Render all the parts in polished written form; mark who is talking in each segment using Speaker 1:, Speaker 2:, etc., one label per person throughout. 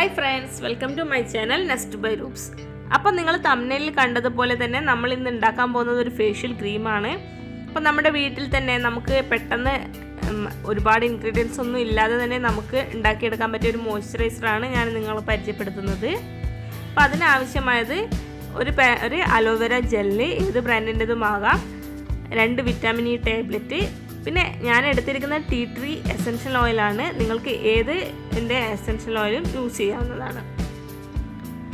Speaker 1: Hi friends, welcome to my channel nest by Roops. അപ്പോൾ നിങ്ങൾ തംബ്നെയിലിൽ കണ്ടതുപോലെ തന്നെ നമ്മൾ ഇന്ന് ഉണ്ടാക്കാൻ പോകുന്നത് ഒരു ഫേഷ്യൽ ക്രീമാണ്. അപ്പോൾ നമ്മുടെ വീട്ടിൽ തന്നെ നമുക്ക് പെട്ടെന്ന് ഒരുപാട് ഇൻഗ്രീഡിയൻസ് ഒന്നും ഇല്ലാതെ തന്നെ നമുക്ക് ഉണ്ടാക്കിയെടുക്കാൻ പറ്റിയ ഒരു മോയ്സ്ചറൈസറാണ് ഞാൻ നിങ്ങളെ പരിചയപ്പെടുത്തുന്നത്. അപ്പോൾ അതിനാവശ്യമായത് ഒരു അലോവേര ജെല്ല്, ഏത് ബ്രാൻഡിൻ്റെതുമാകാം, 2 വിറ്റാമിൻ ഇ ടാബ്ലറ്റ്, പിന്നെ ഞാൻ എടുത്തിരിക്കുന്ന ടീ ട്രീ എസെൻഷ്യൽ ഓയിലാണ്. നിങ്ങൾക്ക് ഏതിൻ്റെ എസെൻഷ്യൽ ഓയിലും യൂസ് ചെയ്യാവുന്നതാണ്.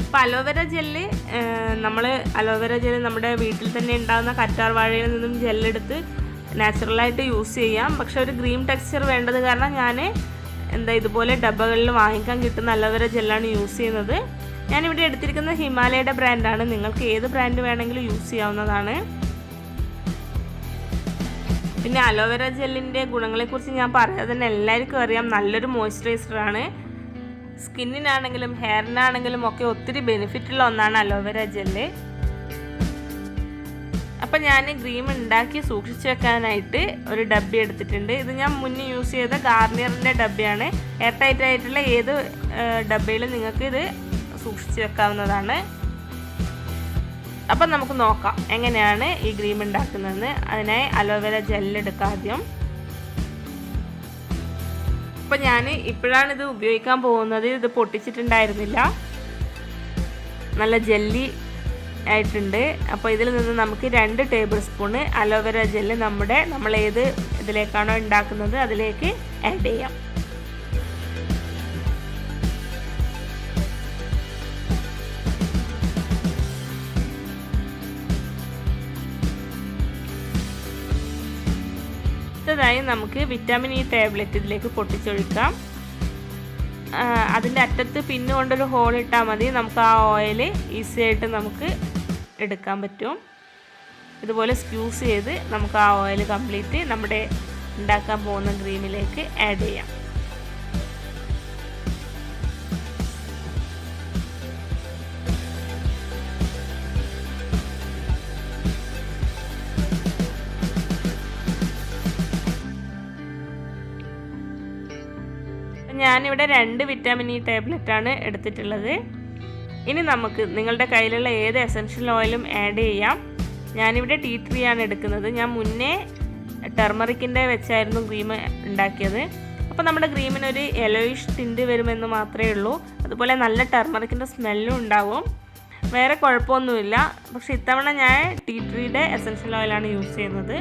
Speaker 1: അപ്പോൾ അലോവേര ജെല്ല് നമ്മുടെ വീട്ടിൽ തന്നെ ഉണ്ടാകുന്ന കറ്റാർ വാഴയിൽ നിന്നും ജെല്ലെടുത്ത് നാച്ചുറലായിട്ട് യൂസ് ചെയ്യാം. പക്ഷെ ഒരു ഗ്രീൻ ടെക്സ്ചർ വേണ്ടത് കാരണം ഞാൻ ഇതുപോലെ ഡബ്ബകളിൽ വാങ്ങിക്കാൻ കിട്ടുന്ന അലോവേര ജെല്ലാണ് യൂസ് ചെയ്യുന്നത്. ഞാനിവിടെ എടുത്തിരിക്കുന്നത് ഹിമാലയയുടെ ബ്രാൻഡാണ്. നിങ്ങൾക്ക് ഏത് ബ്രാൻഡ് വേണമെങ്കിലും യൂസ് ചെയ്യാവുന്നതാണ്. പിന്നെ അലോവേര ജെല്ലിൻ്റെ ഗുണങ്ങളെക്കുറിച്ച് ഞാൻ പറയാതെ തന്നെ എല്ലാവർക്കും അറിയാം, നല്ലൊരു മോയ്സ്ചറൈസറാണ്. സ്കിന്നിനാണെങ്കിലും ഹെയറിനാണെങ്കിലും ഒക്കെ ഒത്തിരി ബെനിഫിറ്റുള്ള ഒന്നാണ് അലോവേര ജെല്ല്. അപ്പം ഞാൻ ക്രീം ഉണ്ടാക്കി സൂക്ഷിച്ചു വെക്കാനായിട്ട് ഒരു ഡബ്ബി എടുത്തിട്ടുണ്ട്. ഇത് ഞാൻ മുന്നേ യൂസ് ചെയ്ത ഗാർണിയറിൻ്റെ ഡബ്ബിയാണ്. എയർ ടൈറ്റ് ആയിട്ടുള്ള ഏത് ഡബ്ബയിലും നിങ്ങൾക്ക് ഇത് സൂക്ഷിച്ചു വെക്കാവുന്നതാണ്. അപ്പം നമുക്ക് നോക്കാം എങ്ങനെയാണ് ഈ ക്രീം ഉണ്ടാക്കുന്നതെന്ന്. അതിനായി അലോവേര ജെല്ലെടുക്കാം ആദ്യം. അപ്പം ഞാൻ ഇപ്പോഴാണിത് ഉപയോഗിക്കാൻ പോകുന്നത്. ഇത് പൊട്ടിച്ചിട്ടുണ്ടായിരുന്നില്ല, നല്ല ജെല്ലി ആയിട്ടുണ്ട്. അപ്പോൾ ഇതിൽ നിന്ന് നമുക്ക് 2 ടേബിൾ സ്പൂണ് അലോവേര ജെല്ല് നമ്മൾ ഏത് ഇതിലേക്കാണോ ഉണ്ടാക്കുന്നത് അതിലേക്ക് ആഡ് ചെയ്യാം. അടുത്തതായി നമുക്ക് വിറ്റാമിൻ ഇ ടാബ്ലറ്റ് ഇതിലേക്ക് പൊട്ടിച്ചൊഴിക്കാം. അതിൻ്റെ അറ്റത്ത് പിന്ന് കൊണ്ടൊരു ഹോൾ ഇട്ടാൽ മതി. നമുക്ക് ആ ഓയിൽ ഈസി ആയിട്ട് നമുക്ക് എടുക്കാൻ പറ്റും. ഇതുപോലെ സ്ക്യൂസ് ചെയ്ത് നമുക്ക് ആ ഓയിൽ കംപ്ലീറ്റ് നമ്മുടെ ഉണ്ടാക്കാൻ പോകുന്ന ക്രീമിലേക്ക് ആഡ് ചെയ്യാം. ഞാനിവിടെ 2 വിറ്റാമിൻ ഇ ടാബ്ലറ്റാണ് എടുത്തിട്ടുള്ളത്. ഇനി നമുക്ക് നിങ്ങളുടെ കയ്യിലുള്ള ഏത് എസെൻഷ്യൽ ഓയിലും ആഡ് ചെയ്യാം. ഞാനിവിടെ ടീ ട്രീ ആണ് എടുക്കുന്നത്. ഞാൻ മുന്നേ ടെർമറിക്കിൻ്റെ വെച്ചായിരുന്നു ക്രീം ഉണ്ടാക്കിയത്. അപ്പോൾ നമ്മുടെ ക്രീമിനൊരു യെലോയിഷ് ടിൻറ്റ് വരുമെന്ന് മാത്രമേ ഉള്ളൂ. അതുപോലെ നല്ല ടെർമറിക്കിൻ്റെ സ്മെല്ലും ഉണ്ടാവും. വേറെ കുഴപ്പമൊന്നുമില്ല. പക്ഷേ ഇത്തവണ ഞാൻ ടീ ട്രീയുടെ എസെൻഷ്യൽ ഓയിലാണ് യൂസ് ചെയ്യുന്നത്.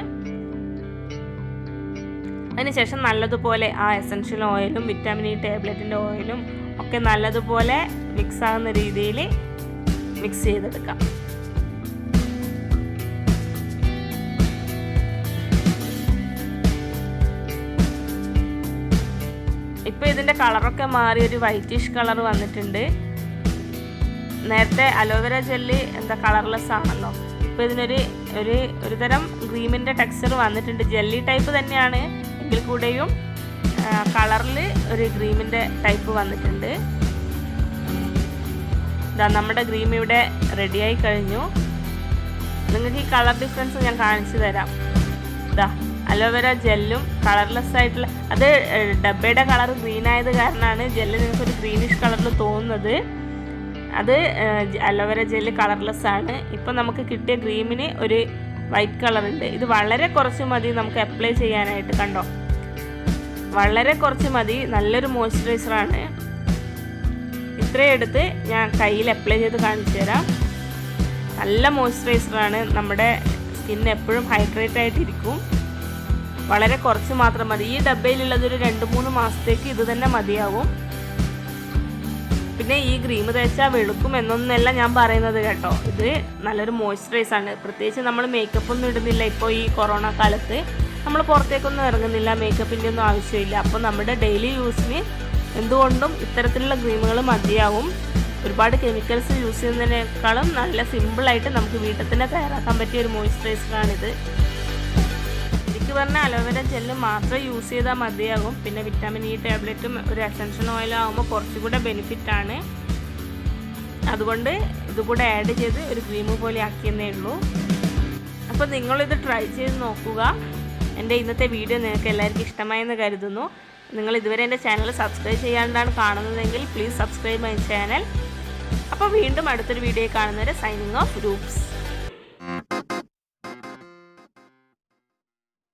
Speaker 1: അതിനുശേഷം നല്ലതുപോലെ ആ എസെൻഷ്യൽ ഓയിലും വിറ്റാമിൻ ഇ ടാബ്ലറ്റിൻ്റെ ഓയിലും ഒക്കെ നല്ലതുപോലെ മിക്സ് ആകുന്ന രീതിയിൽ മിക്സ് ചെയ്തെടുക്കാം. ഇപ്പോൾ ഇതിൻ്റെ കളറൊക്കെ മാറി ഒരു വൈറ്റിഷ് കളർ വന്നിട്ടുണ്ട്. നേരത്തെ അലോവേര ജെല്ല് കളർലെസ് ആണല്ലോ. ഇപ്പോൾ ഇതിനൊരു തരം ക്രീമിൻ്റെ ടെക്സ്ചർ വന്നിട്ടുണ്ട്. ജെല്ലി ടൈപ്പ് തന്നെയാണ് എങ്കിൽ കൂടെയും കളറിൽ ഒരു ക്രീമിൻ്റെ ടൈപ്പ് വന്നിട്ടുണ്ട്. നമ്മുടെ ക്രീം ഇവിടെ റെഡിയായി കഴിഞ്ഞു. നിങ്ങൾക്ക് ഈ കളർ ഡിഫറൻസ് ഞാൻ കാണിച്ചു തരാം. അലോവേര ജെല്ലും കളർലെസ് ആയിട്ടുള്ള, അത് ഡബ്ബയുടെ കളർ ഗ്രീൻ ആയത് കാരണമാണ് ജെല്ല് നിങ്ങൾക്കൊരു ഗ്രീനിഷ് കളറിൽ തോന്നുന്നത്. അത് അലോവേര ജെല്ല് കളർലെസ് ആണ്. ഇപ്പം നമുക്ക് കിട്ടിയ ക്രീമിന് ഒരു വൈറ്റ് കളറുണ്ട്. ഇത് വളരെ കുറച്ച് മതി നമുക്ക് അപ്ലൈ ചെയ്യാനായിട്ട്. കണ്ടോ, വളരെ കുറച്ച് മതി. നല്ലൊരു മോയ്സ്ചറൈസറാണ്. ഇത്രയും എടുത്ത് ഞാൻ കയ്യിൽ അപ്ലൈ ചെയ്ത് കാണിച്ചു തരാം. നല്ല മോയ്സ്ചറൈസറാണ്. നമ്മുടെ സ്കിൻ എപ്പോഴും ഹൈഡ്രേറ്റ് ആയിട്ടിരിക്കും. വളരെ കുറച്ച് മാത്രം മതി. ഈ ഡബ്ബയിലുള്ളതൊരു 2-3 മാസത്തേക്ക് ഇത് തന്നെ മതിയാവും. പിന്നെ ഈ ക്രീം തേച്ചാൽ വെളുക്കും എന്നൊന്നല്ല ഞാൻ പറയുന്നത് കേട്ടോ. ഇത് നല്ലൊരു മോയ്സ്ചറൈസറാണ്. പ്രത്യേകിച്ച് നമ്മൾ മേക്കപ്പ് ഒന്നും ഇടുന്നില്ല. ഇപ്പോൾ ഈ കൊറോണ കാലത്ത് നമ്മൾ പുറത്തേക്കൊന്നും ഇറങ്ങുന്നില്ല, മേക്കപ്പിൻ്റെ ഒന്നും ആവശ്യമില്ല. അപ്പോൾ നമ്മുടെ ഡെയിലി യൂസിന് എന്തുകൊണ്ടും ഇത്തരത്തിലുള്ള ക്രീമുകൾ മതിയാവും. ഒരുപാട് കെമിക്കൽസ് യൂസ് ചെയ്യുന്നതിനേക്കാളും നല്ല സിമ്പിളായിട്ട് നമുക്ക് വീട്ടിൽ തന്നെ തയ്യാറാക്കാൻ പറ്റിയ ഒരു മോയ്സ്ചറൈസറാണിത്. എനിക്ക് പറഞ്ഞാൽ അലോവേര ജെല്ല് മാത്രം യൂസ് ചെയ്താൽ മതിയാകും. പിന്നെ വിറ്റാമിൻ ഇ ടാബ്ലറ്റും ഒരു എസെൻഷ്യൽ ഓയിലും ആകുമ്പോൾ കുറച്ചുകൂടെ ബെനിഫിറ്റാണ്. അതുകൊണ്ട് ഇതുകൂടെ ആഡ് ചെയ്ത് ഒരു ക്രീം പോലെ ആക്കിയെന്നേ ഉള്ളൂ. അപ്പോൾ നിങ്ങളിത് ട്രൈ ചെയ്ത് നോക്കുക. എൻ്റെ ഇന്നത്തെ വീഡിയോ നിങ്ങൾക്ക് എല്ലാവർക്കും ഇഷ്ടമായെന്ന് കരുതുന്നു. നിങ്ങൾ ഇതുവരെ എൻ്റെ ചാനൽ സബ്സ്ക്രൈബ് ചെയ്യാണ്ടാണ് കാണുന്നതെങ്കിൽ പ്ലീസ് സബ്സ്ക്രൈബ് മൈ ചാനൽ. അപ്പോൾ വീണ്ടും അടുത്തൊരു വീഡിയോ കാണുന്നവരെ സൈനിങ് ഓഫ് രൂപ്സ്.